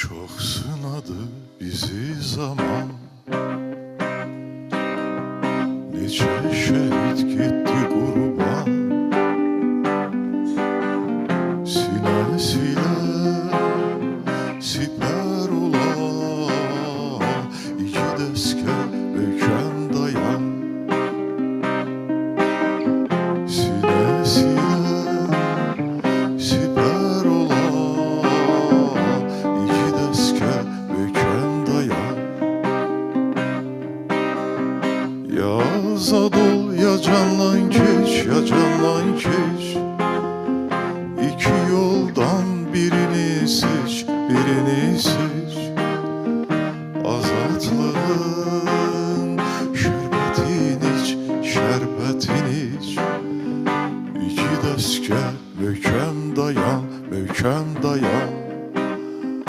Çok sınadı bizi zaman, nice şehit gitti kurban. Sinesiyle siper olan iki deske böken dayan. Sinesiyle siper olan iki deske böken dayan. Ya azadol ya canlan keç, ya canlan keç. İki yoldan birini seç, birini seç.